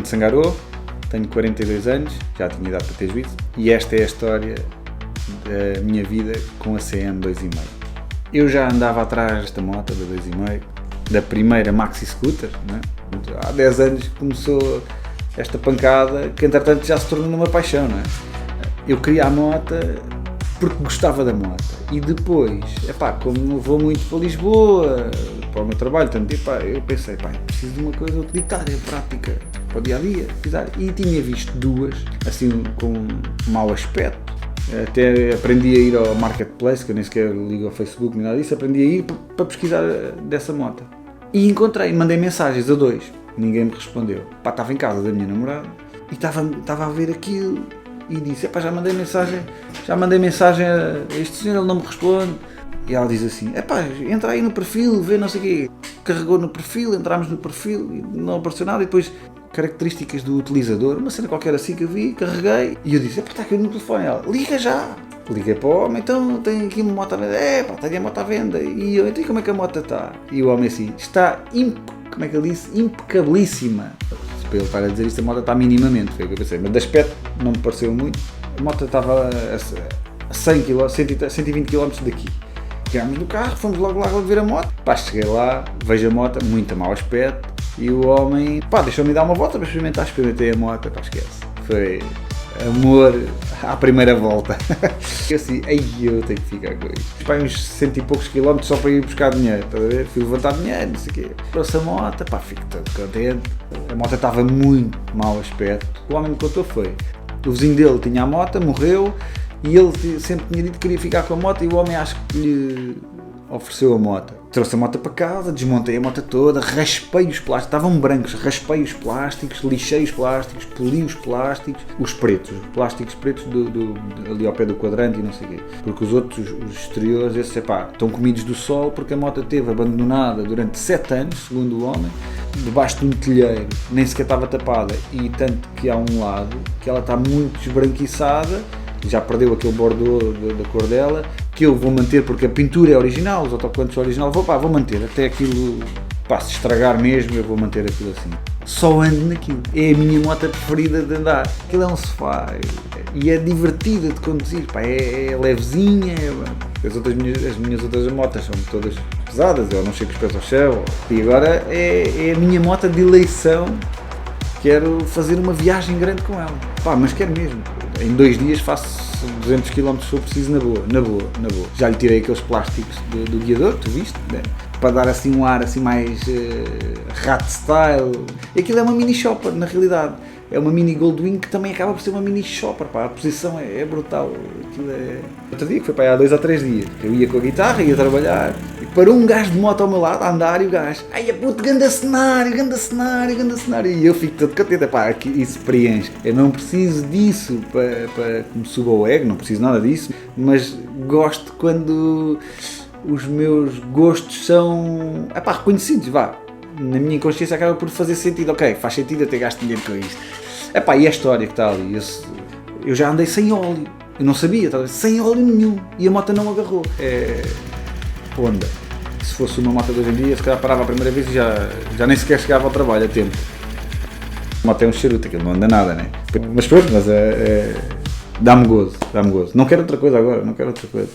de Sangarô, tenho 42 anos, já tinha idade para ter juízo, e esta é a história da minha vida com a CM 2.5. Eu já andava atrás desta moto da 2.5, da primeira Maxi Scooter, né? Há 10 anos começou esta pancada que entretanto já se tornou uma paixão, não é? Eu queria a moto porque gostava da moto e depois, como vou muito para Lisboa, para o meu trabalho, tanto tempo, eu pensei, preciso de uma coisa utilitária, prática, para o dia-a-dia, e tinha visto duas, assim, com mau aspecto. Até aprendi a ir ao Marketplace, que eu nem sequer ligo ao Facebook nem nada disso, aprendi a ir para pesquisar dessa moto. E encontrei, mandei mensagens a dois, ninguém me respondeu. Estava em casa da minha namorada e estava a ver aquilo e disse, já mandei mensagem a este senhor, ele não me responde. E ela diz assim, entra aí no perfil, vê não sei o quê. Carregou no perfil, entramos no perfil, não apareceu nada e depois características do utilizador, uma cena qualquer assim que eu vi, carreguei e eu disse, está aqui no telefone. Ela, liga já! Liguei para o homem, então tem aqui uma moto à venda. Tenho a moto à venda. E eu, então como é que a moto está? E o homem assim, está, como é que ele disse? Impecabilíssima. Para ele estar a dizer isto, a moto está minimamente, foi o que eu pensei. Mas de aspecto não me pareceu muito. A moto estava a 100 km, 120 km daqui. Chegámos no carro, fomos logo lá ver a moto. Cheguei lá, vejo a moto, muito mau aspecto. E o homem, deixou-me dar uma volta para experimentar. Experimentei a moto, esquece. Foi amor à primeira volta. Eu assim, eu tenho que ficar com isto. Uns 100 e poucos quilómetros só para ir buscar dinheiro, estás a ver? Fui levantar dinheiro, não sei o quê. Trouxe a moto, fico todo contente. A moto estava muito mau aspecto. O homem me contou o vizinho dele tinha a moto, morreu, e ele sempre tinha dito que queria ficar com a moto, e o homem acho que lhe ofereceu a moto. Trouxe a moto para casa, desmontei a moto toda, raspei os plásticos, estavam brancos, raspei os plásticos, lixei os plásticos, poli os plásticos, os plásticos pretos ali ao pé do quadrante e não sei o quê. Porque os outros, os exteriores, esses, estão comidos do sol, porque a moto esteve abandonada durante 7 anos, segundo o homem, debaixo de um telheiro, nem sequer estava tapada, e tanto que há um lado que ela está muito esbranquiçada, já perdeu aquele bordô da cor dela, que eu vou manter porque a pintura é original, os autocolantes são original, vou manter, até aquilo, se estragar mesmo, eu vou manter aquilo assim. Só ando naquilo, é a minha moto preferida de andar, aquilo é um sofá, e é divertida de conduzir, é levezinha, as minhas outras motas são todas pesadas, eu não chego os pés ao chão, e agora é a minha moto de eleição. Quero fazer uma viagem grande com ela. Mas quero mesmo. Em 2 dias faço 200 km se for preciso, na boa. Já lhe tirei aqueles plásticos do guiador, tu viste? Né? Para dar assim um ar assim mais rat style. E aquilo é uma mini shopper, na realidade. É uma mini Goldwing que também acaba por ser uma mini shopper, a posição é brutal. Aquilo é... Outro dia, que foi há 2 ou 3 dias, eu ia com a guitarra, ia trabalhar, e parou um gajo de moto ao meu lado a andar, e o gajo, ganda cenário, e eu fico todo contente, que isso preenche. Eu não preciso disso para que me suba o ego, não preciso nada disso, mas gosto quando os meus gostos são, reconhecidos, na minha consciência acaba por fazer sentido, faz sentido até gasto dinheiro com isto. E a história que está ali, eu já andei sem óleo, eu não sabia, sem óleo nenhum, e a moto não agarrou. É Honda. Se fosse uma moto de hoje em dia, se calhar parava a primeira vez e já nem sequer chegava ao trabalho a tempo. A moto é um charuto, aquilo não anda nada, né? Mas pronto, dá-me gozo. Não quero outra coisa agora, não quero outra coisa.